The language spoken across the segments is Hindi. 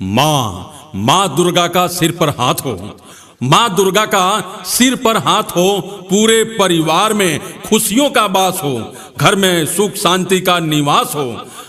माँ दुर्गा का सिर पर हाथ हो। माँ दुर्गा का सिर पर हाथ हो, पूरे परिवार में खुशियों का वास हो, घर में सुख शांति का निवास हो,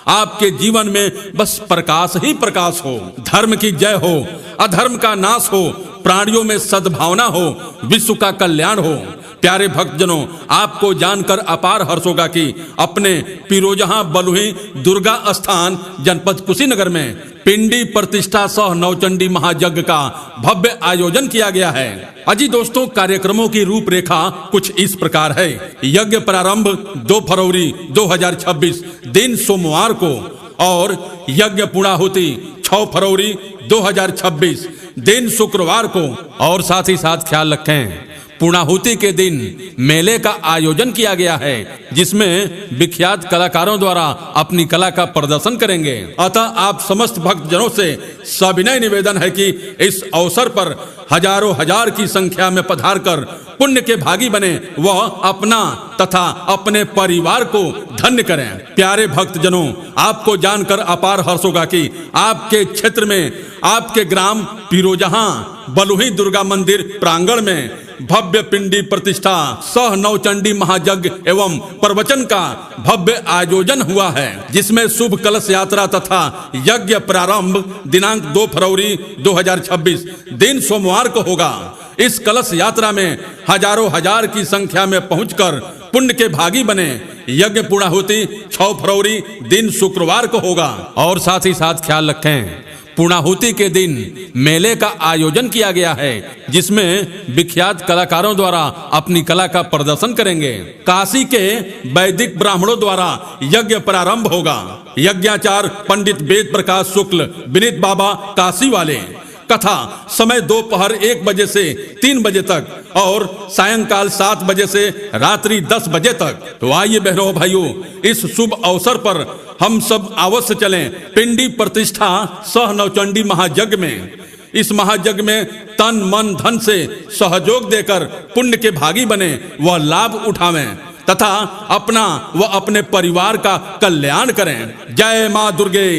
आपके जीवन में बस प्रकाश ही प्रकाश हो। धर्म की जय हो, अधर्म का नाश हो, प्राणियों में सद्भावना हो, विश्व का कल्याण हो। प्यारे भक्तजनों, आपको जानकर अपार हर्ष होगा कि अपने पिरोजहाँ बलुही दुर्गा स्थान जनपद कुशीनगर में पिंडी प्रतिष्ठा सह नवचंडी महायज्ञ का भव्य आयोजन किया गया है। अजी दोस्तों, कार्यक्रमों की रूपरेखा कुछ इस प्रकार है। यज्ञ प्रारंभ 2 फरवरी 2026 दिन सोमवार को और यज्ञ पूर्णाहुति 6 फरवरी 2026 दिन शुक्रवार को। और साथ ही साथ ख्याल रखें, पूर्णाहुति के दिन मेले का आयोजन किया गया है, जिसमें विख्यात कलाकारों द्वारा अपनी कला का प्रदर्शन करेंगे। अतः आप समस्त भक्तजनों से सविनय निवेदन है कि इस अवसर पर हजारों हजार की संख्या में पधार कर पुण्य के भागी बने, वह अपना तथा अपने परिवार को धन्य करें। प्यारे भक्तजनों, आपको जानकर अपार हर्ष होगा कि आपके क्षेत्र में, आपके ग्राम पिरोजहाँ बलुही दुर्गा मंदिर प्रांगण में भव्य पिंडी प्रतिष्ठा सह नवचंडी महायज्ञ एवं प्रवचन का भव्य आयोजन हुआ है, जिसमें शुभ कलश यात्रा तथा यज्ञ प्रारंभ दिनांक 2 फरवरी 2026 दिन सोमवार को होगा। इस कलश यात्रा में हजारों हजार की संख्या में पहुंचकर पुण्य के भागी बने। यज्ञ पूर्णाहुति 6 फरवरी दिन शुक्रवार को होगा। और साथ ही साथ ख्याल रखें, पूर्णाहुति के दिन मेले का आयोजन किया गया है, जिसमें विख्यात कलाकारों द्वारा अपनी कला का प्रदर्शन करेंगे। काशी के वैदिक ब्राह्मणों द्वारा यज्ञ प्रारंभ होगा। यज्ञाचार्य पंडित वेद प्रकाश शुक्ल विनीत बाबा काशी वाले। कथा समय दोपहर 1 बजे से 3 बजे तक और सायंकाल 7 बजे से रात्रि 10 बजे तक। तो आइए बहनों भाइयों, इस शुभ अवसर पर हम सब अवश्य चलें पिंडी प्रतिष्ठा सह नवचंडी महायज्ञ में। इस महायज्ञ में तन मन धन से सहयोग देकर पुण्य के भागी बने, वह लाभ उठावें तथा अपना व अपने परिवार का कल्याण करें। जय माँ दुर्गे,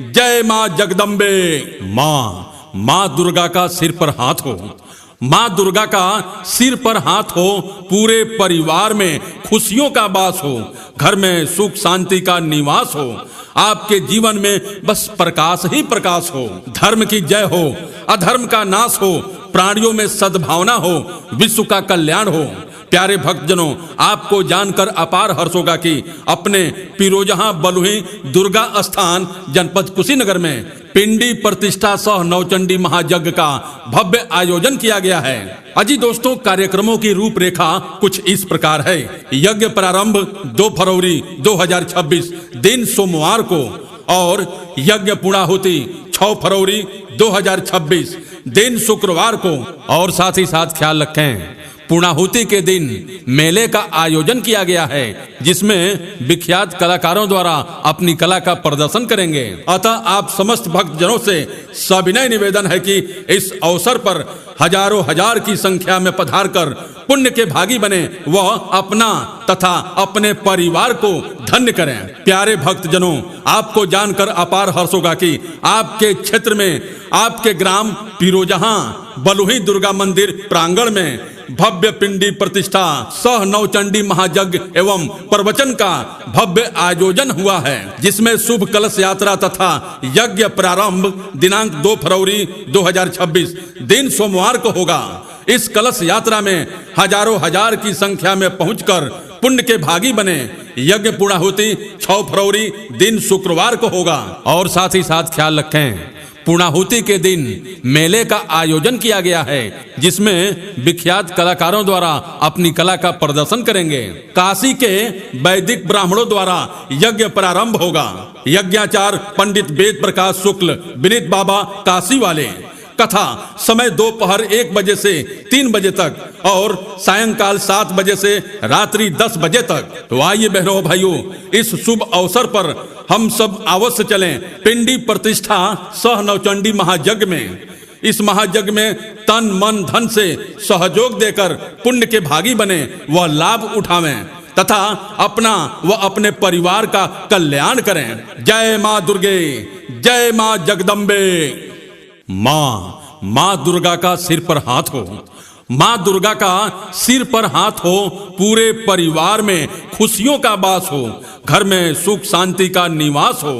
जय माँ जगदम्बे। माँ दुर्गा का सिर पर हाथ हो। माँ दुर्गा का सिर पर हाथ हो, पूरे परिवार में खुशियों का वास हो, घर में सुख शांति का निवास हो, आपके जीवन में बस प्रकाश ही प्रकाश हो। धर्म की जय हो, अधर्म का नाश हो, प्राणियों में सद्भावना हो, विश्व का कल्याण हो। प्यारे भक्तजनों, आपको जानकर अपार हर्ष होगा कि अपने पिरोजहाँ बलुही दुर्गा स्थान जनपद कुशीनगर में पिंडी प्रतिष्ठा सह नवचंडी महायज्ञ का भव्य आयोजन किया गया है। अजी दोस्तों, कार्यक्रमों की रूपरेखा कुछ इस प्रकार है। यज्ञ प्रारंभ 2 फरवरी 2026 दिन सोमवार को और यज्ञ पूर्णाहुति 6 फरवरी 2026 दिन शुक्रवार को। और साथ ही साथ ख्याल रखें, पूर्णाहुति के दिन मेले का आयोजन किया गया है, जिसमें विख्यात कलाकारों द्वारा अपनी कला का प्रदर्शन करेंगे। अतः आप समस्त भक्तजनों से सविनय निवेदन है कि इस अवसर पर हजारों हजार की संख्या में पधार कर पुण्य के भागी बने, वह अपना तथा अपने परिवार को धन्य करें। प्यारे भक्तजनों, आपको जानकर अपार हर्ष होगा कि आपके क्षेत्र में, आपके ग्राम पिरोजहाँ बलुही दुर्गा मंदिर प्रांगण में भव्य पिंडी प्रतिष्ठा सह नवचंडी महायज्ञ एवं प्रवचन का भव्य आयोजन हुआ है, जिसमें शुभ कलश यात्रा तथा यज्ञ प्रारंभ दिनांक 2 फरवरी 2026 दिन सोमवार को होगा। इस कलश यात्रा में हजारों हजार की संख्या में पहुंचकर पुण्य के भागी बने। यज्ञ पूर्णाहुति 6 फरवरी दिन शुक्रवार को होगा। और साथ ही साथ ख्याल रखें, पूर्णाहुति के दिन मेले का आयोजन किया गया है, जिसमें विख्यात कलाकारों द्वारा अपनी कला का प्रदर्शन करेंगे। काशी के वैदिक ब्राह्मणों द्वारा यज्ञ प्रारंभ होगा। यज्ञाचार्य पंडित वेद प्रकाश शुक्ल विनीत बाबा काशी वाले। कथा समय दोपहर 1 बजे से 3 बजे तक और सायंकाल 7 बजे से रात्रि 10 बजे तक। तो आइए बहनों भाइयों, इस शुभ अवसर पर हम सब अवश्य चलें पिंडी प्रतिष्ठा सह नवचंडी महायज्ञ में। इस महायज्ञ में तन मन धन से सहयोग देकर पुण्य के भागी बने, वह लाभ उठावें तथा अपना व अपने परिवार का कल्याण करें। जय माँ दुर्गे, जय माँ जगदम्बे। माँ दुर्गा का सिर पर हाथ हो। माँ दुर्गा का सिर पर हाथ हो, पूरे परिवार में खुशियों का वास हो, घर में सुख शांति का निवास हो,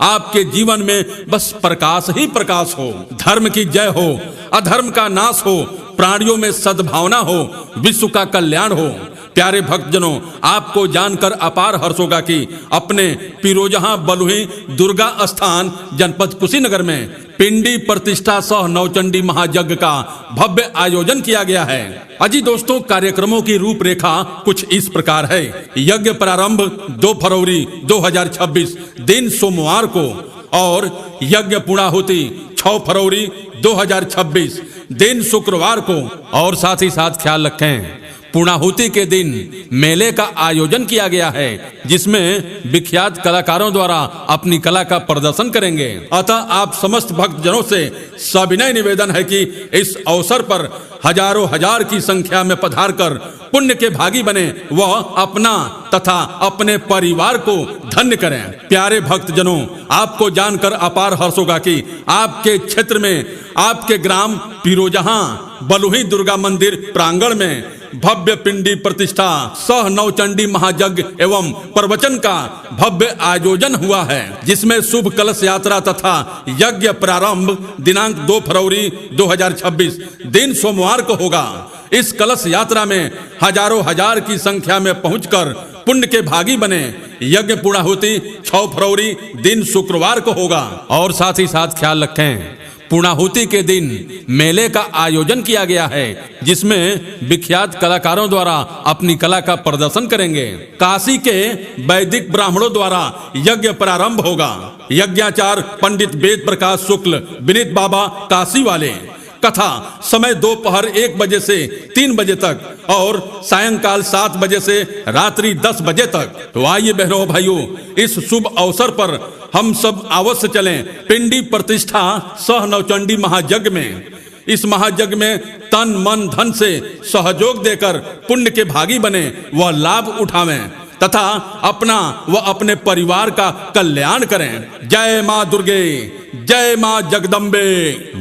आपके जीवन में बस प्रकाश ही प्रकाश हो। धर्म की जय हो, अधर्म का नाश हो, प्राणियों में सद्भावना हो, विश्व का कल्याण हो। प्यारे भक्तजनों, आपको जानकर अपार हर्ष होगा कि अपने पिरोजहाँ बलुही दुर्गा स्थान जनपद कुशीनगर में पिंडी प्रतिष्ठा सह नवचंडी महायज्ञ का भव्य आयोजन किया गया है। अजी दोस्तों, कार्यक्रमों की रूपरेखा कुछ इस प्रकार है। यज्ञ प्रारंभ 2 फरवरी 2026 दिन सोमवार को और यज्ञ पूर्णाहुति 6 फरवरी 2026 दिन शुक्रवार को। और साथ ही साथ ख्याल रखें, पूर्णाहुति के दिन मेले का आयोजन किया गया है, जिसमें विख्यात कलाकारों द्वारा अपनी कला का प्रदर्शन करेंगे। अतः आप समस्त भक्तजनों से सविनय निवेदन है कि इस अवसर पर हजारों हजार की संख्या में पधार कर पुण्य के भागी बने व अपना तथा अपने परिवार को धन्य करें। प्यारे भक्तजनों, आपको जानकर अपार हर्ष होगा कि आपके क्षेत्र में, आपके ग्राम पिरोजहाँ बलुही दुर्गा मंदिर प्रांगण में भव्य पिंडी प्रतिष्ठा सह नवचंडी महायज्ञ एवं प्रवचन का भव्य आयोजन हुआ है, जिसमें शुभ कलश यात्रा तथा यज्ञ प्रारंभ दिनांक 2 फरवरी 2026 दिन सोमवार को होगा। इस कलश यात्रा में हजारों हजार की संख्या में पहुंचकर पुण्य के भागी बने। यज्ञ पूर्णाहुति 6 फरवरी दिन शुक्रवार को होगा। और साथ ही साथ ख्याल रखें, पूर्णाहुति के दिन मेले का आयोजन किया गया है, जिसमें विख्यात कलाकारों द्वारा अपनी कला का प्रदर्शन करेंगे। काशी के वैदिक ब्राह्मणों द्वारा यज्ञ प्रारंभ होगा। यज्ञाचार्य पंडित वेद प्रकाश शुक्ल विनीत बाबा काशी वाले। कथा समय दोपहर 1 बजे से 3 बजे तक और सायंकाल 7 बजे से रात्रि 10 बजे तक। तो आइए बहनों भाइयों, इस शुभ अवसर पर हम सब अवश्य चलें पिंडी प्रतिष्ठा सह नवचंडी महायज्ञ में। इस महायज्ञ में तन मन धन से सहयोग देकर पुण्य के भागी बने व लाभ उठावें तथा अपना व अपने परिवार का कल्याण करें। जय माँ दुर्गे, जय माँ जगदम्बे।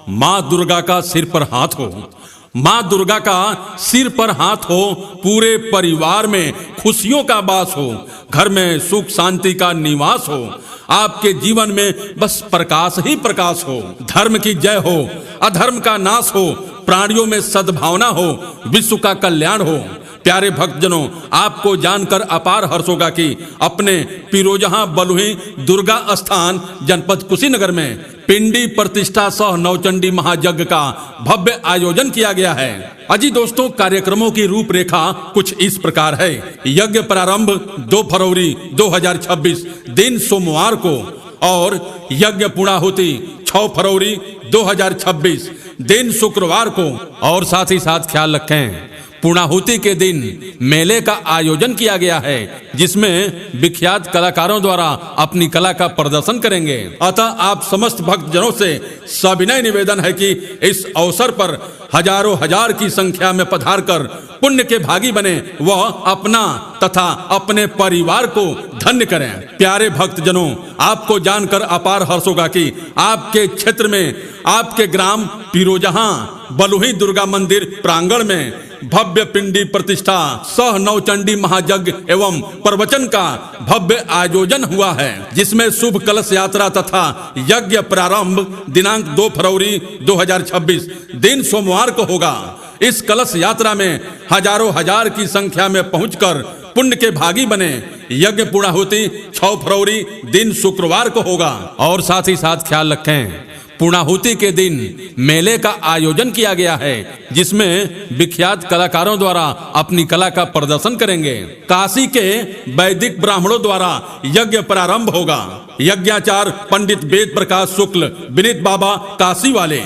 माँ दुर्गा का सिर पर हाथ हो। माँ दुर्गा का सिर पर हाथ हो, पूरे परिवार में खुशियों का वास हो, घर में सुख शांति का निवास हो, आपके जीवन में बस प्रकाश ही प्रकाश हो। धर्म की जय हो, अधर्म का नाश हो, प्राणियों में सद्भावना हो, विश्व का कल्याण हो। प्यारे भक्तजनों, आपको जानकर अपार हर्ष होगा कि अपने पिरोजहाँ बलुही दुर्गा स्थान जनपद कुशीनगर में पिंडी प्रतिष्ठा सह नवचंडी महायज्ञ का भव्य आयोजन किया गया है। अजी दोस्तों, कार्यक्रमों की रूपरेखा कुछ इस प्रकार है। यज्ञ प्रारंभ 2 फरवरी 2026 दिन सोमवार को और यज्ञ पूर्णाहुति 6 फरवरी 2026 दिन शुक्रवार को। और साथ ही साथ ख्याल रखें, पूर्णाहुति के दिन मेले का आयोजन किया गया है, जिसमें विख्यात कलाकारों द्वारा अपनी कला का प्रदर्शन करेंगे। अतः आप समस्त भक्तजनों से सविनय निवेदन है कि इस अवसर पर हजारों हजार की संख्या में पधार कर पुण्य के भागी बने व अपना तथा अपने परिवार को धन्य करें। प्यारे भक्तजनों, आपको जानकर अपार हर्ष होगा कि आपके क्षेत्र में, आपके ग्राम पिरोजहाँ बलुही दुर्गा मंदिर प्रांगण में भव्य पिंडी प्रतिष्ठा सह नवचंडी महायज्ञ एवं प्रवचन का भव्य आयोजन हुआ है, जिसमें शुभ कलश यात्रा तथा यज्ञ प्रारंभ दिनांक 2 फरवरी 2026 दिन सोमवार को होगा। इस कलश यात्रा में हजारों हजार की संख्या में पहुंचकर पुण्य के भागी बने। यज्ञ पूर्णाहुति 6 फरवरी दिन शुक्रवार को होगा। और साथ ही साथ ख्याल रखें, पूर्णाहुति के दिन मेले का आयोजन किया गया है, जिसमें विख्यात कलाकारों द्वारा अपनी कला का प्रदर्शन करेंगे। काशी के वैदिक ब्राह्मणों द्वारा यज्ञ प्रारंभ होगा। यज्ञाचार्य पंडित वेद प्रकाश शुक्ल विनीत बाबा काशी वाले।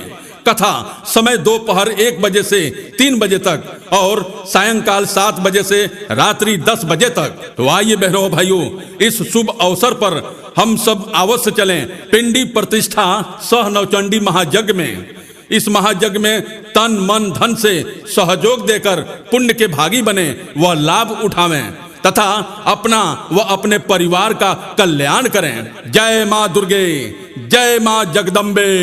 कथा समय दोपहर 1 बजे से 3 बजे तक और सायंकाल 7 बजे से रात्रि 10 बजे तक। तो आइए बहनों भाइयों, इस शुभ अवसर पर हम सब अवश्य चलें पिंडी प्रतिष्ठा सह नवचंडी महायज्ञ में। इस महायज्ञ में तन मन धन से सहयोग देकर पुण्य के भागी बने व लाभ उठावें तथा अपना व अपने परिवार का कल्याण करें। जय माँ दुर्गे, जय माँ जगदम्बे।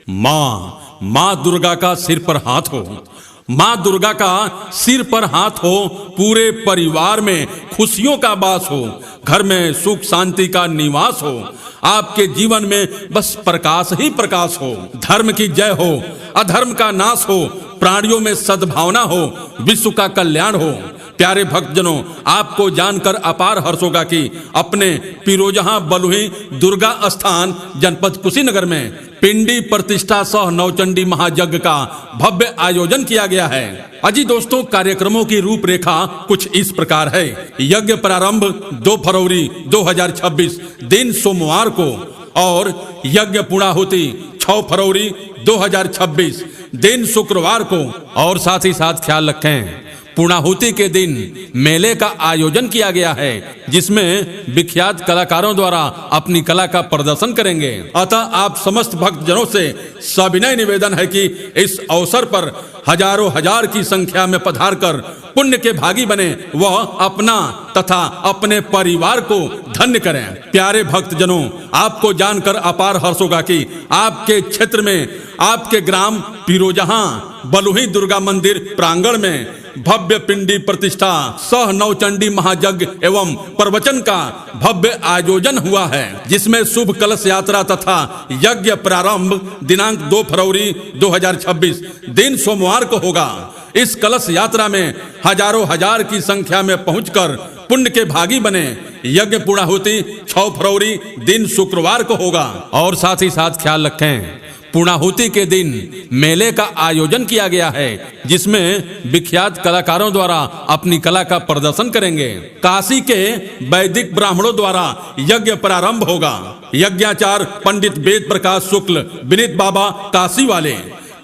माँ दुर्गा का सिर पर हाथ हो। माँ दुर्गा का सिर पर हाथ हो, पूरे परिवार में खुशियों का वास हो, घर में सुख शांति का निवास हो, आपके जीवन में बस प्रकाश ही प्रकाश हो। धर्म की जय हो, अधर्म का नाश हो, प्राणियों में सद्भावना हो, विश्व का कल्याण हो। प्यारे भक्तजनों, आपको जानकर अपार हर्ष होगा कि अपने पिरोजहाँ बलुही दुर्गा स्थान जनपद कुशीनगर में पिंडी प्रतिष्ठा सह नवचंडी महायज्ञ का भव्य आयोजन किया गया है। अजी दोस्तों, कार्यक्रमों की रूपरेखा कुछ इस प्रकार है। यज्ञ प्रारंभ 2 फरवरी 2026 दिन सोमवार को और यज्ञ पूर्णाहुति 6 फरवरी 2026 दिन शुक्रवार को। और साथ ही साथ ख्याल रखें, पूर्णाहुति के दिन मेले का आयोजन किया गया है, जिसमें विख्यात कलाकारों द्वारा अपनी कला का प्रदर्शन करेंगे। अतः आप समस्त भक्तजनों से सविनय निवेदन है कि इस अवसर पर हजारों हजार की संख्या में पधार कर पुण्य के भागी बने, वह अपना तथा अपने परिवार को धन्य करें। प्यारे भक्तजनों, आपको जानकर अपार हर्ष होगा कि आपके क्षेत्र में, आपके ग्राम पिरोजहाँ बलुही दुर्गा मंदिर प्रांगण में भव्य पिंडी प्रतिष्ठा सह नवचंडी महायज्ञ एवं प्रवचन का भव्य आयोजन हुआ है, जिसमें शुभ कलश यात्रा तथा यज्ञ प्रारंभ दिनांक 2 फरवरी 2026 दिन सोमवार को होगा। इस कलश यात्रा में हजारों हजार की संख्या में पहुंचकर पुण्य के भागी बने। यज्ञ पूर्णाहुति 6 फरवरी दिन शुक्रवार को होगा। और साथ ही साथ ख्याल रखें, पूर्णाहुति के दिन मेले का आयोजन किया गया है, जिसमें विख्यात कलाकारों द्वारा अपनी कला का प्रदर्शन करेंगे। काशी के वैदिक ब्राह्मणों द्वारा यज्ञ प्रारंभ होगा। यज्ञाचार्य पंडित वेद प्रकाश शुक्ल विनीत बाबा काशी वाले।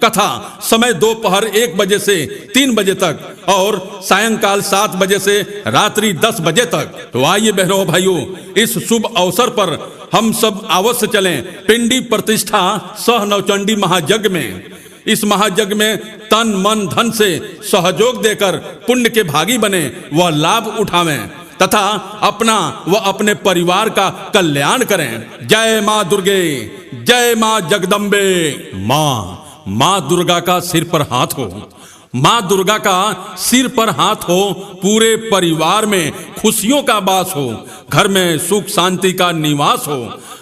कथा समय दोपहर 1 बजे से 3 बजे तक और सायंकाल 7 बजे से रात्रि 10 बजे तक। तो आइए बहनों भाइयों, इस शुभ अवसर पर हम सब अवश्य चलें पिंडी प्रतिष्ठा सह नवचंडी महायज्ञ में। इस महायज्ञ में तन मन धन से सहयोग देकर पुण्य के भागी बने, वह लाभ उठावें तथा अपना व अपने परिवार का कल्याण करें। जय माँ दुर्गे, जय माँ जगदम्बे। माँ दुर्गा का सिर पर हाथ हो। माँ दुर्गा का सिर पर हाथ हो, पूरे परिवार में खुशियों का वास हो, घर में सुख शांति का निवास हो,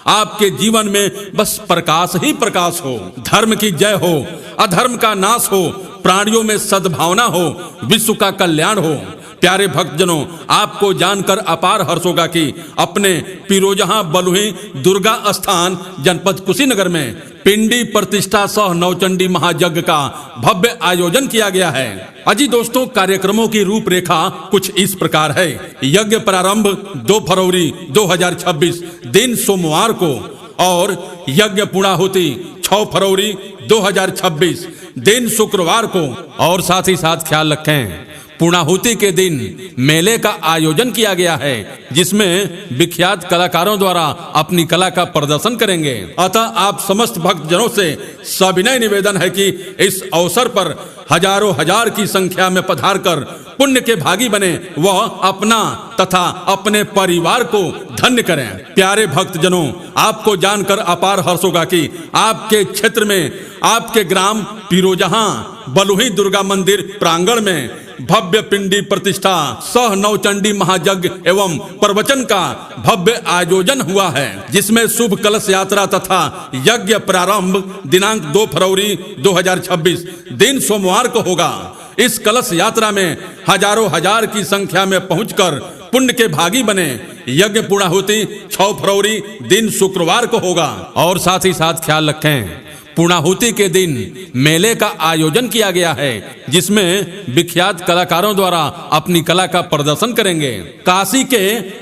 आपके जीवन में बस प्रकाश ही प्रकाश हो। धर्म की जय हो, अधर्म का नाश हो, प्राणियों में सद्भावना हो, विश्व का कल्याण हो। प्यारे भक्तजनों, आपको जानकर अपार हर्ष होगा कि अपने पिरोजहाँ बलुही दुर्गा स्थान जनपद कुशीनगर में पिंडी प्रतिष्ठा सह नवचंडी महायज्ञ का भव्य आयोजन किया गया है। अजी दोस्तों, कार्यक्रमों की रूपरेखा कुछ इस प्रकार है। यज्ञ प्रारंभ 2 फरवरी 2026 दिन सोमवार को और यज्ञ पूर्णाहुति 6 फरवरी 2026 दिन शुक्रवार को। और साथ ही साथ ख्याल रखें, पूर्णाहुति के दिन मेले का आयोजन किया गया है, जिसमें विख्यात कलाकारों द्वारा अपनी कला का प्रदर्शन करेंगे। अतः आप समस्त भक्तजनों से सविनय निवेदन है कि इस अवसर पर हजारों हजार की संख्या में पधार कर पुण्य के भागी बने, वह अपना तथा अपने परिवार को धन्य करें। प्यारे भक्तजनों, आपको जानकर अपार हर्ष होगा कि आपके क्षेत्र में, आपके ग्राम पिरोजहाँ बलुही दुर्गा मंदिर प्रांगण में भव्य पिंडी प्रतिष्ठा सह नवचंडी महायज्ञ एवं प्रवचन का भव्य आयोजन हुआ है, जिसमें शुभ कलश यात्रा तथा यज्ञ प्रारंभ दिनांक 2 फरवरी 2026 दिन सोमवार को होगा। इस कलश यात्रा में हजारों हजार की संख्या में पहुंचकर पुण्य के भागी बने। यज्ञ पूर्णाहुति 6 फरवरी दिन शुक्रवार को होगा। और साथ ही साथ ख्याल रखें, पूर्णाहुति के दिन मेले का आयोजन किया गया है, जिसमें विख्यात कलाकारों द्वारा अपनी कला का प्रदर्शन करेंगे। काशी के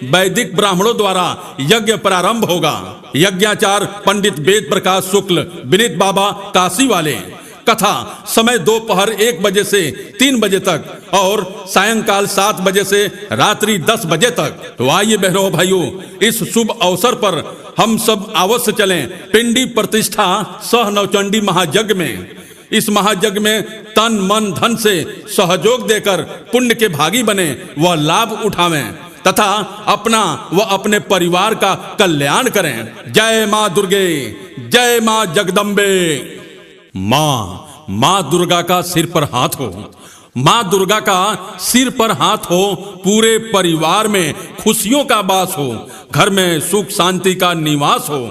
वैदिक ब्राह्मणों द्वारा यज्ञ प्रारंभ होगा। यज्ञाचार्य पंडित वेद प्रकाश शुक्ल विनीत बाबा काशी वाले। कथा समय दोपहर 1 बजे से 3 बजे तक और सायंकाल 7 बजे से रात्रि 10 बजे तक। तो आइए बहनों भाइयों, इस शुभ अवसर पर हम सब अवश्य चलें पिंडी प्रतिष्ठा सह नवचंडी महायज्ञ में। इस महायज्ञ में तन मन धन से सहयोग देकर पुण्य के भागी बने, वह लाभ उठावें तथा अपना व अपने परिवार का कल्याण करें। जय माँ दुर्गे, जय माँ जगदम्बे। माँ दुर्गा का सिर पर हाथ हो। माँ दुर्गा का सिर पर हाथ हो, पूरे परिवार में खुशियों का वास हो, घर में सुख शांति का निवास हो,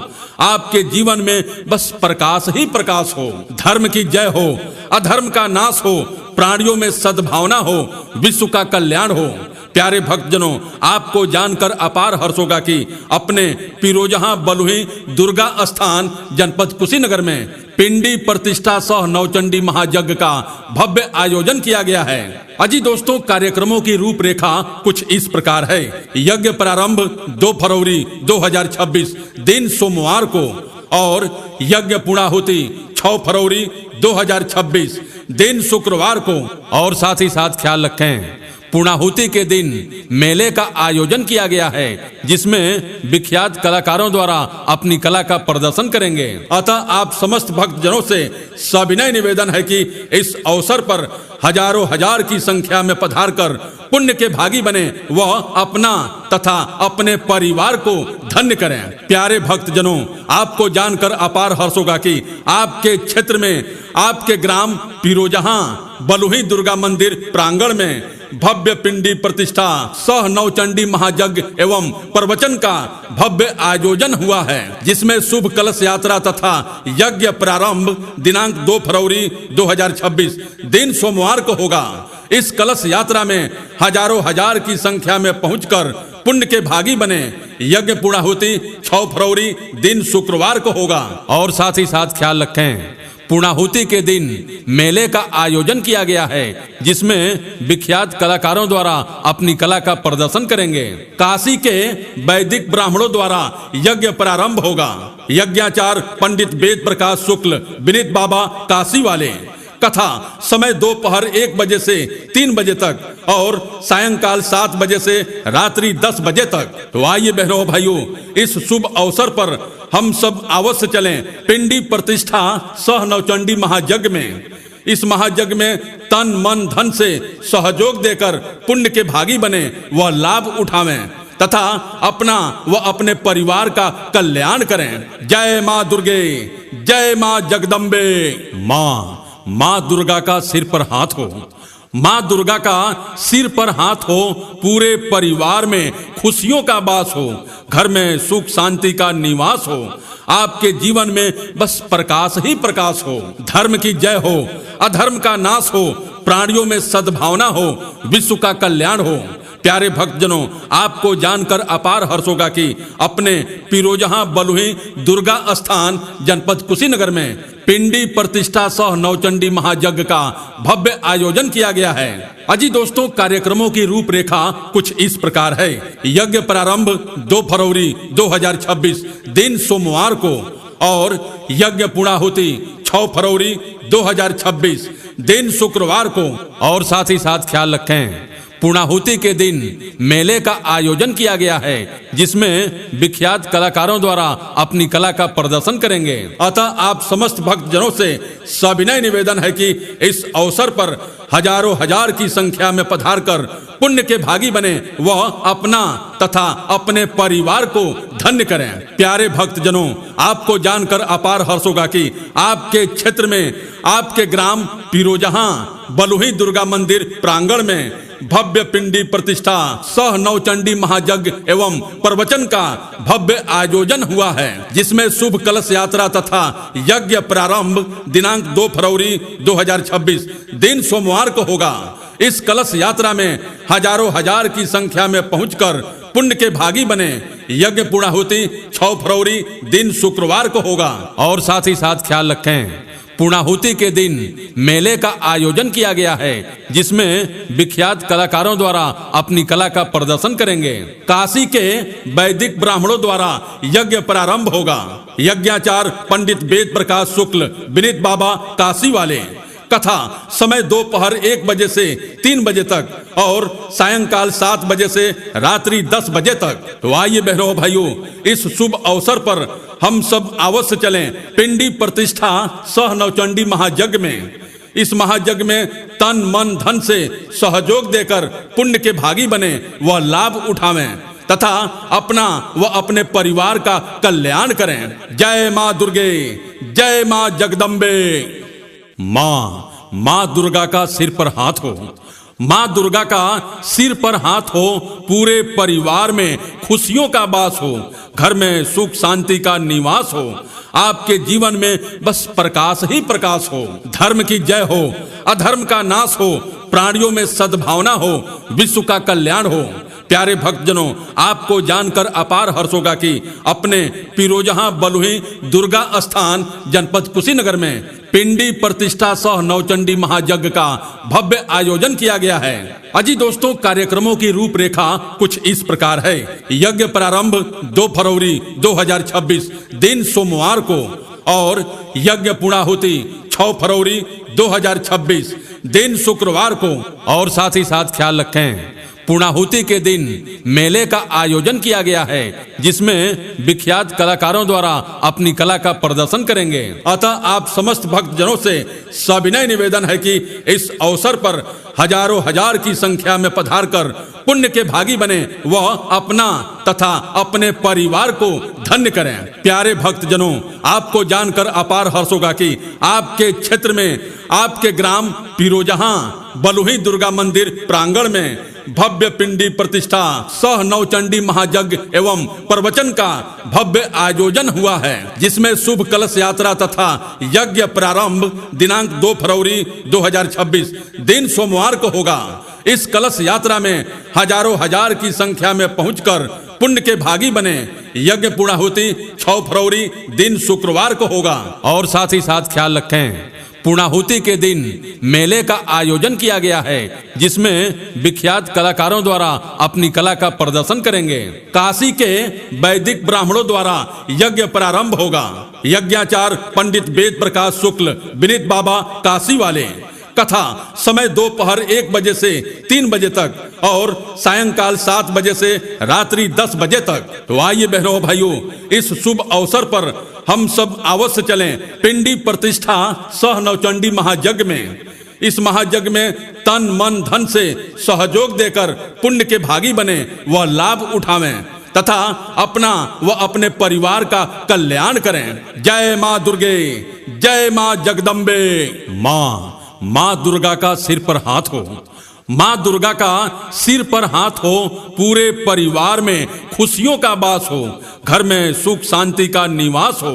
आपके जीवन में बस प्रकाश ही प्रकाश हो। धर्म की जय हो, अधर्म का नाश हो, प्राणियों में सद्भावना हो, विश्व का कल्याण हो। प्यारे भक्तजनों, आपको जानकर अपार हर्ष होगा कि अपने पिरोजहाँ बलुही दुर्गा स्थान जनपद कुशीनगर में पिंडी प्रतिष्ठा सह नवचंडी महायज्ञ का भव्य आयोजन किया गया है। अजी दोस्तों, कार्यक्रमों की रूपरेखा कुछ इस प्रकार है। यज्ञ प्रारंभ 2 फरवरी 2026 दिन सोमवार को और यज्ञ पूर्णाहुति 6 फरवरी 2026 दिन शुक्रवार को। और साथ ही साथ ख्याल रखें, पूर्णाहुति के दिन मेले का आयोजन किया गया है, जिसमें विख्यात कलाकारों द्वारा अपनी कला का प्रदर्शन करेंगे। अतः आप समस्त भक्तजनों से सविनय निवेदन है कि इस अवसर पर हजारों हजार की संख्या में पधार कर पुण्य के भागी बने व अपना तथा अपने परिवार को धन्य करें। प्यारे भक्तजनों, आपको जानकर अपार हर्ष होगा कि आपके क्षेत्र में, आपके ग्राम पिरोजहाँ बलुही दुर्गा मंदिर प्रांगण में भव्य पिंडी प्रतिष्ठा सह नवचंडी महायज्ञ एवं प्रवचन का भव्य आयोजन हुआ है, जिसमें शुभ कलश यात्रा तथा यज्ञ प्रारंभ दिनांक 2 फरवरी 2026 दिन सोमवार को होगा। इस कलश यात्रा में हजारों हजार की संख्या में पहुंचकर पुण्य के भागी बने। यज्ञ पूर्णाहुति 6 फरवरी दिन शुक्रवार को होगा। और साथ ही साथ ख्याल रखें, पूर्णाहुति के दिन मेले का आयोजन किया गया है, जिसमें विख्यात कलाकारों द्वारा अपनी कला का प्रदर्शन करेंगे। काशी के वैदिक ब्राह्मणों द्वारा यज्ञ प्रारंभ होगा। यज्ञाचार्य पंडित वेद प्रकाश शुक्ल विनीत बाबा काशी वाले। कथा समय दोपहर 1 बजे से 3 बजे तक और सायंकाल 7 बजे से रात्रि 10 बजे तक। तो आइए बहनों भाइयों, इस शुभ अवसर पर हम सब अवश्य चलें पिंडी प्रतिष्ठा सह नवचंडी महायज्ञ में। इस महायज्ञ में तन मन धन से सहयोग देकर पुण्य के भागी बने व लाभ उठावें तथा अपना व अपने परिवार का कल्याण करें। जय माँ दुर्गे, जय माँ जगदम्बे। माँ दुर्गा का सिर पर हाथ हो। माँ दुर्गा का सिर पर हाथ हो, पूरे परिवार में खुशियों का वास हो, घर में सुख शांति का निवास हो, आपके जीवन में बस प्रकाश ही प्रकाश हो। धर्म की जय हो, अधर्म का नाश हो, प्राणियों में सद्भावना हो, विश्व का कल्याण हो। प्यारे भक्तजनों, आपको जानकर अपार हर्ष होगा कि अपने पिरोजहाँ बलुही दुर्गा स्थान जनपद कुशीनगर में पिंडी प्रतिष्ठा सह नवचंडी महायज्ञ का भव्य आयोजन किया गया है। अजी दोस्तों, कार्यक्रमों की रूपरेखा कुछ इस प्रकार है। यज्ञ प्रारंभ 2 फरवरी 2026 दिन सोमवार को और यज्ञ पूर्णाहुति 6 फरवरी 2026 दिन शुक्रवार को। और साथ ही साथ ख्याल रखें, पूर्णाहुति के दिन मेले का आयोजन किया गया है, जिसमें विख्यात कलाकारों द्वारा अपनी कला का प्रदर्शन करेंगे। अतः आप समस्त भक्तजनों से सविनय निवेदन है कि इस अवसर पर हजारों हजार की संख्या में पधार कर पुण्य के भागी बने व अपना तथा अपने परिवार को धन्य करें। प्यारे भक्तजनों, आपको जानकर अपार हर्ष होगा कि आपके क्षेत्र में, आपके ग्राम पिरोजहाँ बलुही दुर्गा मंदिर प्रांगण में भव्य पिंडी प्रतिष्ठा सह नवचंडी महायज्ञ एवं प्रवचन का भव्य आयोजन हुआ है, जिसमें शुभ कलश यात्रा तथा यज्ञ प्रारंभ दिनांक 2 फरवरी 2026 दिन सोमवार को होगा। इस कलश यात्रा में हजारों हजार की संख्या में पहुंचकर पुण्य के भागी बने। यज्ञ पूर्णाहुति 6 फरवरी दिन शुक्रवार को होगा। और साथ ही साथ ख्याल रखें, पूर्णाहुति के दिन मेले का आयोजन किया गया है, जिसमें विख्यात कलाकारों द्वारा अपनी कला का प्रदर्शन करेंगे। काशी के वैदिक ब्राह्मणों द्वारा यज्ञ प्रारंभ होगा। यज्ञाचार्य पंडित वेद प्रकाश शुक्ल विनीत बाबा काशी वाले। कथा समय दोपहर 1 बजे से 3 बजे तक और सायंकाल 7 बजे से रात्रि 10 बजे तक। तो आइए बहनों भाइयों, इस शुभ अवसर पर हम सब अवश्य चलें पिंडी प्रतिष्ठा सह नवचंडी महायज्ञ में। इस महायज्ञ में तन मन धन से सहयोग देकर पुण्य के भागी बने व लाभ उठावें तथा अपना व अपने परिवार का कल्याण करें। जय माँ दुर्गे, जय माँ जगदम्बे। माँ दुर्गा का सिर पर हाथ हो। माँ दुर्गा का सिर पर हाथ हो, पूरे परिवार में खुशियों का वास हो, घर में सुख शांति का निवास हो, आपके जीवन में बस प्रकाश ही प्रकाश हो। धर्म की जय हो, अधर्म का नाश हो, प्राणियों में सद्भावना हो, विश्व का कल्याण हो। प्यारे भक्तजनों, आपको जानकर अपार हर्ष होगा कि अपने पिरोजहाँ बलुही दुर्गा स्थान जनपद कुशीनगर में पिंडी प्रतिष्ठा सह नवचंडी महायज्ञ का भव्य आयोजन किया गया है। अजी दोस्तों, कार्यक्रमों की रूपरेखा कुछ इस प्रकार है। यज्ञ प्रारंभ 2 फरवरी 2026 दिन सोमवार को और यज्ञ पूर्णाहुति 6 फरवरी 2026 दिन शुक्रवार को। और साथ ही साथ ख्याल रखें, पूर्णाहुति के दिन मेले का आयोजन किया गया है, जिसमें विख्यात कलाकारों द्वारा अपनी कला का प्रदर्शन करेंगे। अतः आप समस्त भक्तजनों से सविनय निवेदन है कि इस अवसर पर हजारों हजार की संख्या में पधार कर पुण्य के भागी बने, वह अपना तथा अपने परिवार को धन्य करें। प्यारे भक्तजनों, आपको जानकर अपार हर्ष होगा कि आपके क्षेत्र में, आपके ग्राम पिरोजहाँ बलुही दुर्गा मंदिर प्रांगण में भव्य पिंडी प्रतिष्ठा सह नवचंडी महायज्ञ एवं प्रवचन का भव्य आयोजन हुआ है, जिसमें शुभ कलश यात्रा तथा यज्ञ प्रारंभ दिनांक 2 फरवरी 2026 दिन सोमवार को होगा। इस कलश यात्रा में हजारों हजार की संख्या में पहुंचकर पुण्य के भागी बने। यज्ञ पूर्णाहुति 6 फरवरी दिन शुक्रवार को होगा। और साथ ही साथ ख्याल रखें, पूर्णाहुति के दिन मेले का आयोजन किया गया है, जिसमें विख्यात कलाकारों द्वारा अपनी कला का प्रदर्शन करेंगे। काशी के वैदिक ब्राह्मणों द्वारा यज्ञ प्रारंभ होगा। यज्ञाचार्य पंडित वेद प्रकाश शुक्ल विनीत बाबा काशी वाले। कथा समय दोपहर 1 बजे से 3 बजे तक और सायंकाल 7 बजे से रात्रि 10 बजे तक। तो आइए बहनों भाइयों, इस शुभ अवसर पर हम सब अवश्य चलें पिंडी प्रतिष्ठा सह नवचंडी महायज्ञ में। इस महायज्ञ में तन मन धन से सहयोग देकर पुण्य के भागी बने, वह लाभ उठावें तथा अपना व अपने परिवार का कल्याण करें। जय माँ दुर्गे, जय माँ जगदम्बे। माँ दुर्गा का सिर पर हाथ हो। माँ दुर्गा का सिर पर हाथ हो, पूरे परिवार में खुशियों का वास हो, घर में सुख शांति का निवास हो,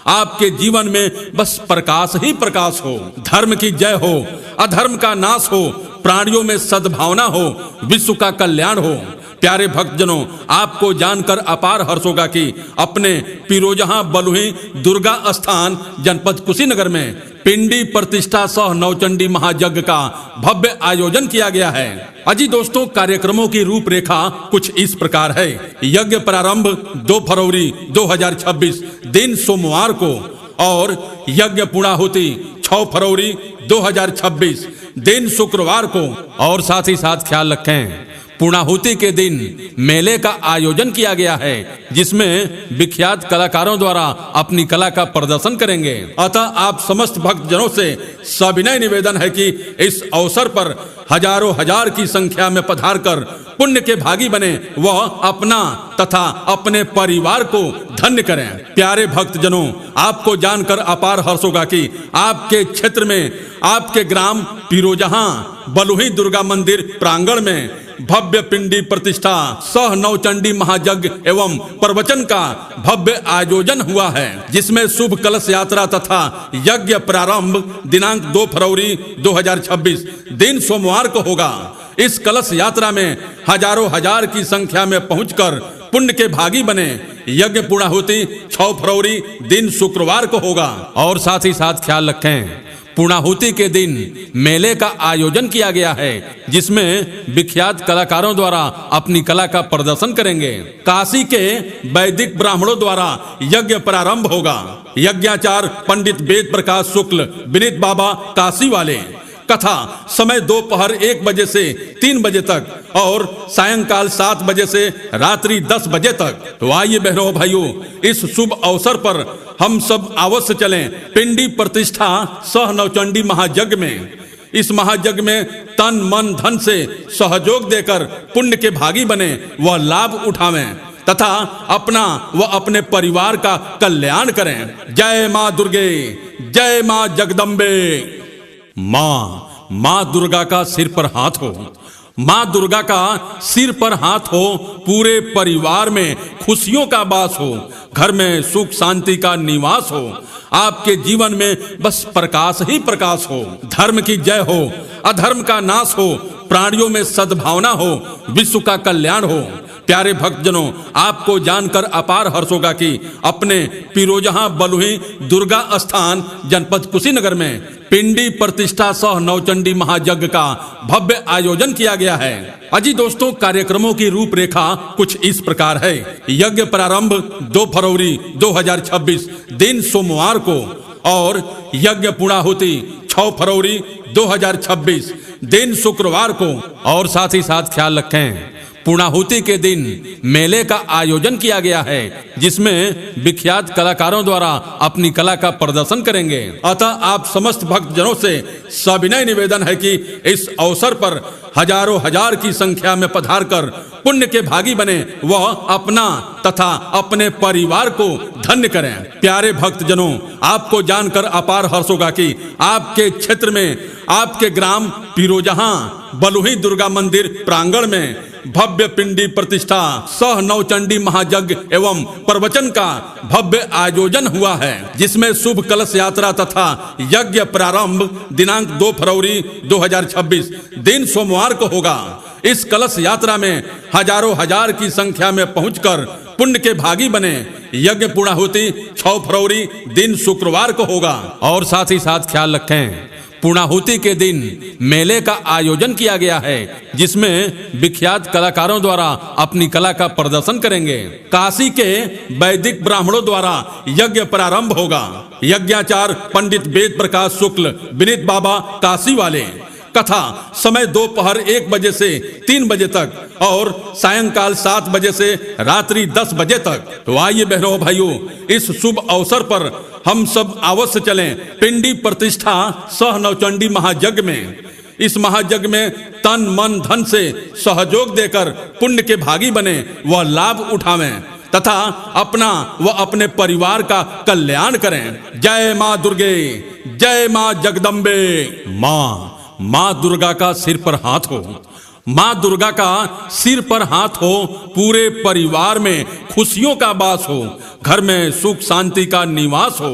आपके जीवन में बस प्रकाश ही प्रकाश हो। धर्म की जय हो, अधर्म का नाश हो, प्राणियों में सद्भावना हो, विश्व का कल्याण हो। प्यारे भक्तजनों, आपको जानकर अपार हर्ष होगा कि अपने पिरोजहाँ बलुही दुर्गा स्थान जनपद कुशीनगर में पिंडी प्रतिष्ठा सह नवचंडी महायज्ञ का भव्य आयोजन किया गया है। अजी दोस्तों, कार्यक्रमों की रूपरेखा कुछ इस प्रकार है। यज्ञ प्रारंभ 2 फरवरी 2026 दिन सोमवार को और यज्ञ पूर्णाहुति 6 फरवरी 2026 दिन शुक्रवार को। और साथ ही साथ ख्याल रखें, पूर्णाहुति के दिन मेले का आयोजन किया गया है, जिसमें विख्यात कलाकारों द्वारा अपनी कला का प्रदर्शन करेंगे। अतः आप समस्त भक्तजनों से सविनय निवेदन है कि इस अवसर पर हजारों हजार की संख्या में पधार कर पुण्य के भागी बने, वह अपना तथा अपने परिवार को धन्य करें। प्यारे भक्तजनों, आपको जानकर अपार हर्ष होगा कि आपके क्षेत्र में, आपके ग्राम पिरोजहाँ बलुही दुर्गा मंदिर प्रांगण में भव्य पिंडी प्रतिष्ठा सह नवचंडी महायज्ञ एवं प्रवचन का भव्य आयोजन हुआ है, जिसमें शुभ कलश यात्रा तथा यज्ञ प्रारंभ दिनांक 2 फरवरी 2026 दिन सोमवार को होगा। इस कलश यात्रा में हजारों हजार की संख्या में पहुंचकर पुण्य के भागी बने। यज्ञ पूर्णाहुति 6 फरवरी दिन शुक्रवार को होगा। और साथ ही साथ ख्याल रखें, पूर्णाहुति के दिन मेले का आयोजन किया गया है, जिसमें विख्यात कलाकारों द्वारा अपनी कला का प्रदर्शन करेंगे। काशी के वैदिक ब्राह्मणों द्वारा यज्ञ प्रारंभ होगा। यज्ञाचार्य पंडित वेद प्रकाश शुक्ल विनीत बाबा काशी वाले। कथा समय दोपहर 1 बजे से 3 बजे तक और सायंकाल 7 बजे से रात्रि 10 बजे तक। तो आइए बहनों भाइयों, इस शुभ अवसर पर हम सब अवश्य चलें पिंडी प्रतिष्ठा सह नवचंडी महायज्ञ में। इस महायज्ञ में तन मन धन से सहयोग देकर पुण्य के भागी बने, वह लाभ उठावें तथा अपना व अपने परिवार का कल्याण करें। जय माँ दुर्गे, जय माँ जगदम्बे। माँ दुर्गा का सिर पर हाथ हो। माँ दुर्गा का सिर पर हाथ हो, पूरे परिवार में खुशियों का वास हो, घर में सुख शांति का निवास हो, आपके जीवन में बस प्रकाश ही प्रकाश हो। धर्म की जय हो, अधर्म का नाश हो, प्राणियों में सद्भावना हो, विश्व का कल्याण हो। प्यारे भक्तजनों, आपको जानकर अपार हर्ष होगा कि अपने पिरोजहाँ बलुही दुर्गा स्थान जनपद कुशीनगर में पिंडी प्रतिष्ठा सह नवचंडी महायज्ञ का भव्य आयोजन किया गया है। अजी दोस्तों, कार्यक्रमों की रूपरेखा कुछ इस प्रकार है। यज्ञ प्रारंभ 2 फरवरी 2026 दिन सोमवार को और यज्ञ पूर्णाहुति 6 फरवरी 2026 दिन शुक्रवार को। और साथ ही साथ ख्याल रखें, पूर्णाहुति के दिन मेले का आयोजन किया गया है, जिसमें विख्यात कलाकारों द्वारा अपनी कला का प्रदर्शन करेंगे। अतः आप समस्त भक्तजनों से सविनय निवेदन है कि इस अवसर पर हजारों हजार की संख्या में पधार कर पुण्य के भागी बने, वह अपना तथा अपने परिवार को धन्य करें। प्यारे भक्तजनों, आपको जानकर अपार हर्ष होगा कि आपके क्षेत्र में, आपके ग्राम पिरोजहाँ बलुही दुर्गा मंदिर प्रांगण में भव्य पिंडी प्रतिष्ठा सह नवचंडी महायज्ञ एवं प्रवचन का भव्य आयोजन हुआ है, जिसमें शुभ कलश यात्रा तथा यज्ञ प्रारंभ दिनांक 2 फरवरी 2026 दिन सोमवार को होगा। इस कलश यात्रा में हजारों हजार की संख्या में पहुंचकर पुण्य के भागी बने। यज्ञ पूर्णाहुति 6 फरवरी दिन शुक्रवार को होगा। और साथ ही साथ ख्याल रखें, पूर्णाहुति के दिन मेले का आयोजन किया गया है, जिसमें विख्यात कलाकारों द्वारा अपनी कला का प्रदर्शन करेंगे। काशी के वैदिक ब्राह्मणों द्वारा यज्ञ प्रारंभ होगा। यज्ञाचार्य पंडित वेद प्रकाश शुक्ल विनीत बाबा काशी वाले। कथा समय दोपहर 1 बजे से 3 बजे तक और सायंकाल 7 बजे से रात्रि 10 बजे तक। तो आइए बहनों भाइयों, इस शुभ अवसर पर हम सब अवश्य चलें पिंडी प्रतिष्ठा सह नवचंडी महायज्ञ में। इस महायज्ञ में तन मन धन से सहयोग देकर पुण्य के भागी बने, वह लाभ उठावें तथा अपना व अपने परिवार का कल्याण करें। जय माँ दुर्गे, जय माँ जगदम्बे। माँ दुर्गा का सिर पर हाथ हो। माँ दुर्गा का सिर पर हाथ हो, पूरे परिवार में खुशियों का वास हो, घर में सुख शांति का निवास हो,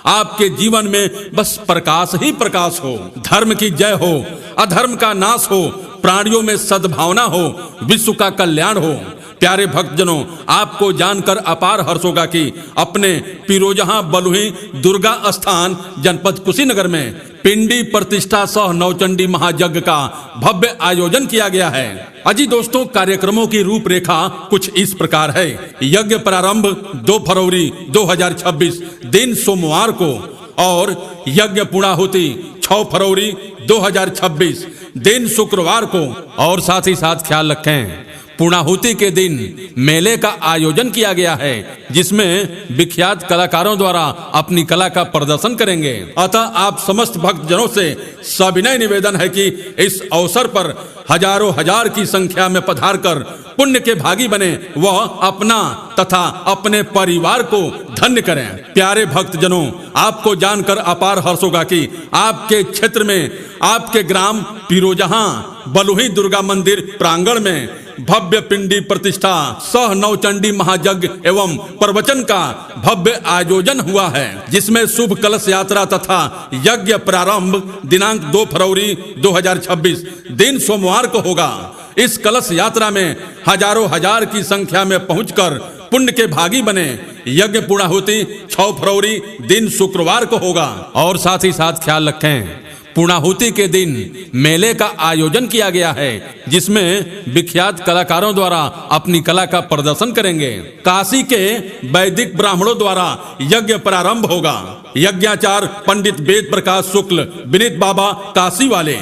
आपके जीवन में बस प्रकाश ही प्रकाश हो। धर्म की जय हो, अधर्म का नाश हो, प्राणियों में सद्भावना हो, विश्व का कल्याण हो। प्यारे भक्तजनों, आपको जानकर अपार हर्ष होगा कि अपने पिरोजहाँ बलुही दुर्गा स्थान जनपद कुशीनगर में पिंडी प्रतिष्ठा सह नवचंडी महायज्ञ का भव्य आयोजन किया गया है। अजी दोस्तों, कार्यक्रमों की रूपरेखा कुछ इस प्रकार है। यज्ञ प्रारंभ 2 फरवरी 2026 दिन सोमवार को और यज्ञ पूर्णाहुति 6 फरवरी 2026 दिन शुक्रवार को। और साथ ही साथ ख्याल रखें, पूर्णाहुति के दिन मेले का आयोजन किया गया है, जिसमें विख्यात कलाकारों द्वारा अपनी कला का प्रदर्शन करेंगे। अतः आप समस्त भक्तजनों से सविनय निवेदन है कि इस अवसर पर हजारों हजार की संख्या में पधार कर पुण्य के भागी बने, वह अपना तथा अपने परिवार को धन्य करें। प्यारे भक्तजनों, आपको जानकर अपार हर्ष होगा कि आपके क्षेत्र में, आपके ग्राम पिरोजहाँ बलुही दुर्गा मंदिर प्रांगण में भव्य पिंडी प्रतिष्ठा सह नवचंडी महायज्ञ एवं प्रवचन का भव्य आयोजन हुआ है, जिसमें शुभ कलश यात्रा तथा यज्ञ प्रारंभ दिनांक 2 फरवरी 2026 दिन सोमवार को होगा। इस कलश यात्रा में हजारों हजार की संख्या में पहुंचकर पुण्य के भागी बने। यज्ञ पूर्णाहुति 6 फरवरी दिन शुक्रवार को होगा। और साथ ही साथ ख्याल रखें, पूर्णाहुति के दिन मेले का आयोजन किया गया है, जिसमें विख्यात कलाकारों द्वारा अपनी कला का प्रदर्शन करेंगे। काशी के वैदिक ब्राह्मणों द्वारा यज्ञ प्रारंभ होगा। यज्ञाचार्य पंडित वेद प्रकाश शुक्ल विनीत बाबा काशी वाले।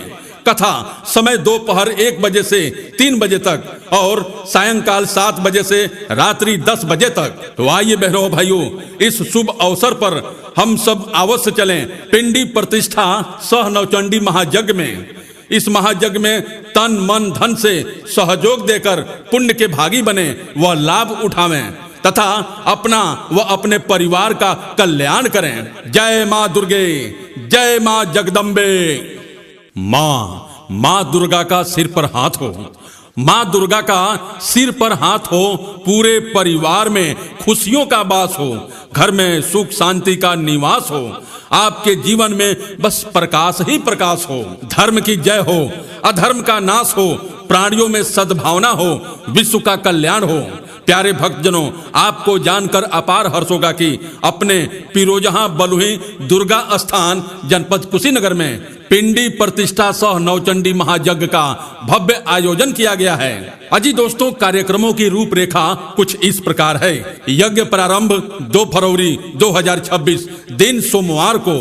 कथा समय दोपहर 1 बजे से 3 बजे तक और सायंकाल 7 बजे से रात्रि 10 बजे तक। तो आइए बहनों भाइयों, इस शुभ अवसर पर हम सब अवश्य चलें पिंडी प्रतिष्ठा सह नवचंडी महायज्ञ में। इस महायज्ञ में तन मन धन से सहयोग देकर पुण्य के भागी बने, वह लाभ उठावें तथा अपना व अपने परिवार का कल्याण करें। जय माँ दुर्गे, जय माँ जगदम्बे। माँ दुर्गा का सिर पर हाथ हो। माँ दुर्गा का सिर पर हाथ हो, पूरे परिवार में खुशियों का वास हो, घर में सुख शांति का निवास हो, आपके जीवन में बस प्रकाश ही प्रकाश हो। धर्म की जय हो, अधर्म का नाश हो, प्राणियों में सद्भावना हो, विश्व का कल्याण हो। प्यारे भक्तजनों, आपको जानकर अपार हर्ष होगा कि अपने पिरोजहाँ बलुही दुर्गा स्थान जनपद कुशीनगर में पिंडी प्रतिष्ठा सह नवचंडी महायज्ञ का भव्य आयोजन किया गया है। अजी दोस्तों, कार्यक्रमों की रूपरेखा कुछ इस प्रकार है। यज्ञ प्रारंभ 2 फरवरी 2026 दिन सोमवार को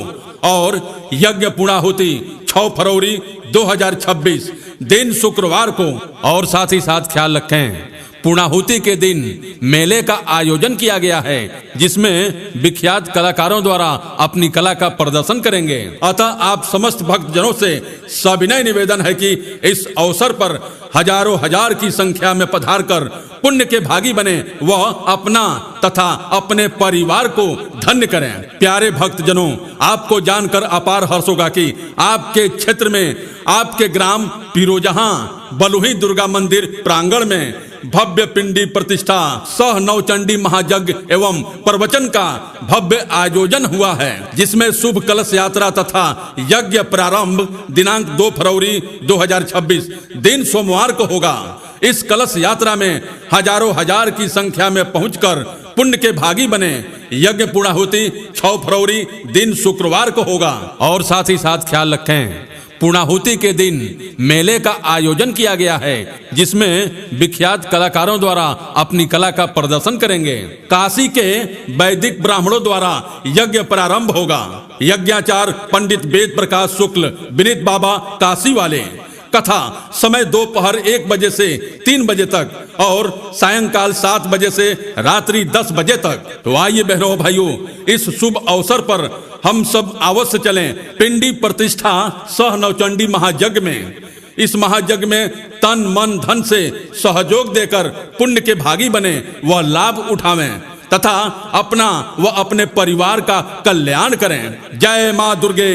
और यज्ञ पूर्णाहुति 6 फरवरी 2026 दिन शुक्रवार को। और साथ ही साथ ख्याल रखें, पूर्णाहुति के दिन मेले का आयोजन किया गया है, जिसमें विख्यात कलाकारों द्वारा अपनी कला का प्रदर्शन करेंगे। अतः आप समस्त भक्तजनों से सविनय निवेदन है कि इस अवसर पर हजारों हजार की संख्या में पधार कर पुण्य के भागी बने, वह अपना तथा अपने परिवार को धन्य करें। प्यारे भक्तजनों, आपको जानकर अपार हर्ष होगा कि आपके क्षेत्र में, आपके ग्राम पिरोजहाँ बलुही दुर्गा मंदिर प्रांगण में भव्य पिंडी प्रतिष्ठा सह नवचंडी महायज्ञ एवं प्रवचन का भव्य आयोजन हुआ है, जिसमें शुभ कलश यात्रा तथा यज्ञ प्रारंभ दिनांक 2 फरवरी 2026 दिन सोमवार को होगा। इस कलश यात्रा में हजारों हजार की संख्या में पहुंचकर पुण्य के भागी बने। यज्ञ पूर्णाहुति 6 फरवरी दिन शुक्रवार को होगा। और साथ ही साथ ख्याल रखें, पूर्णाहुति के दिन मेले का आयोजन किया गया है, जिसमें विख्यात कलाकारों द्वारा अपनी कला का प्रदर्शन करेंगे। काशी के वैदिक ब्राह्मणों द्वारा यज्ञ प्रारंभ होगा। यज्ञाचार्य पंडित वेद प्रकाश शुक्ल विनीत बाबा काशी वाले। कथा समय दोपहर 1 बजे से 3 बजे तक और सायंकाल 7 बजे से रात्रि 10 बजे तक। तो आइए बहनों भाइयों, इस शुभ अवसर पर हम सब अवश्य चलें पिंडी प्रतिष्ठा सह नवचंडी महायज्ञ में। इस महायज्ञ में तन मन धन से सहयोग देकर पुण्य के भागी बने, वह लाभ उठावें तथा अपना व अपने परिवार का कल्याण करें। जय माँ दुर्गे,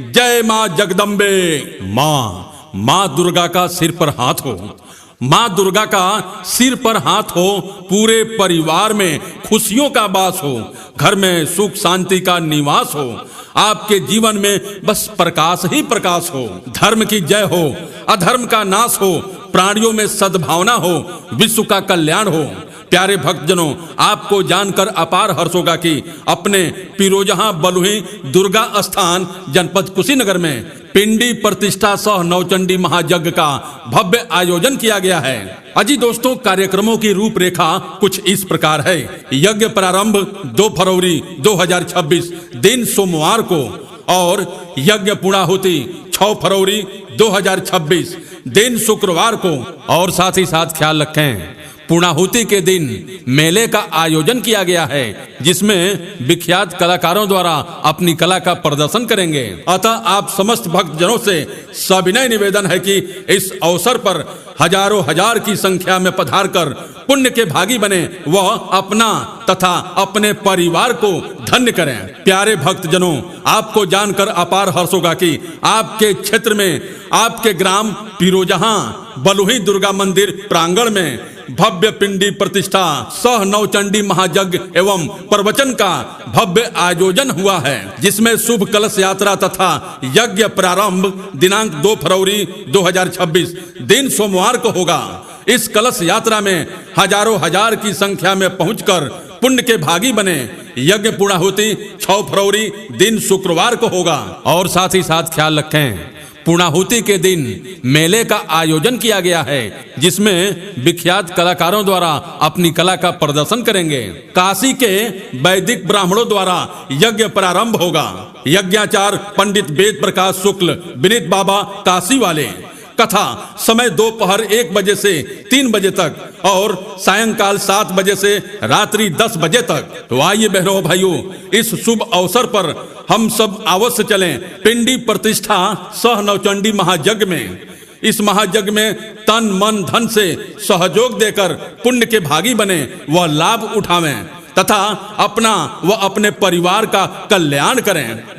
जय माँ जगदम्बे। माँ दुर्गा का सिर पर हाथ हो। माँ दुर्गा का सिर पर हाथ हो, पूरे परिवार में खुशियों का वास हो, घर में सुख शांति का निवास हो, आपके जीवन में बस प्रकाश ही प्रकाश हो। धर्म की जय हो, अधर्म का नाश हो, प्राणियों में सद्भावना हो, विश्व का कल्याण हो। प्यारे भक्तजनों, आपको जानकर अपार हर्ष होगा कि अपने पिरोजहाँ बलुही दुर्गा स्थान जनपद कुशीनगर में पिंडी प्रतिष्ठा सह नवचंडी महायज्ञ का भव्य आयोजन किया गया है। अजी दोस्तों, कार्यक्रमों की रूपरेखा कुछ इस प्रकार है। यज्ञ प्रारंभ 2 फरवरी 2026 दिन सोमवार को और यज्ञ पूर्णाहुति 6 फरवरी 2026 दिन शुक्रवार को। और साथ ही साथ ख्याल रखें, पूर्णाहुति के दिन मेले का आयोजन किया गया है, जिसमें विख्यात कलाकारों द्वारा अपनी कला का प्रदर्शन करेंगे। अतः आप समस्त भक्तजनों से सविनय निवेदन है कि इस अवसर पर हजारों हजार की संख्या में पधार कर पुण्य के भागी बने, वह अपना तथा अपने परिवार को धन्य करें। प्यारे भक्तजनों, आपको जानकर अपार हर्ष होगा कि आपके क्षेत्र में, आपके ग्राम पिरोजहाँ बलुही दुर्गा मंदिर प्रांगण में भव्य पिंडी प्रतिष्ठा सह नवचंडी महायज्ञ एवं प्रवचन का भव्य आयोजन हुआ है, जिसमें शुभ कलश यात्रा तथा यज्ञ प्रारंभ दिनांक 2 फरवरी 2026 दिन सोमवार को होगा। इस कलश यात्रा में हजारों हजार की संख्या में पहुंचकर पुण्य के भागी बने। यज्ञ पूर्णाहुति 6 फरवरी दिन शुक्रवार को होगा। और साथ ही साथ ख्याल रखें, पूर्णाहुति के दिन मेले का आयोजन किया गया है, जिसमें विख्यात कलाकारों द्वारा अपनी कला का प्रदर्शन करेंगे। काशी के वैदिक ब्राह्मणों द्वारा यज्ञ प्रारंभ होगा। यज्ञाचार्य पंडित वेद प्रकाश शुक्ल विनीत बाबा काशी वाले। कथा समय दोपहर 1 बजे से 3 बजे तक और सायंकाल 7 बजे से रात्रि 10 बजे तक। तो आइए बहनों भाइयों, इस शुभ अवसर पर हम सब अवश्य चलें पिंडी प्रतिष्ठा सह नवचंडी महायज्ञ में। इस महायज्ञ में तन मन धन से सहयोग देकर पुण्य के भागी बने, वह लाभ उठावें तथा अपना व अपने परिवार का कल्याण करें।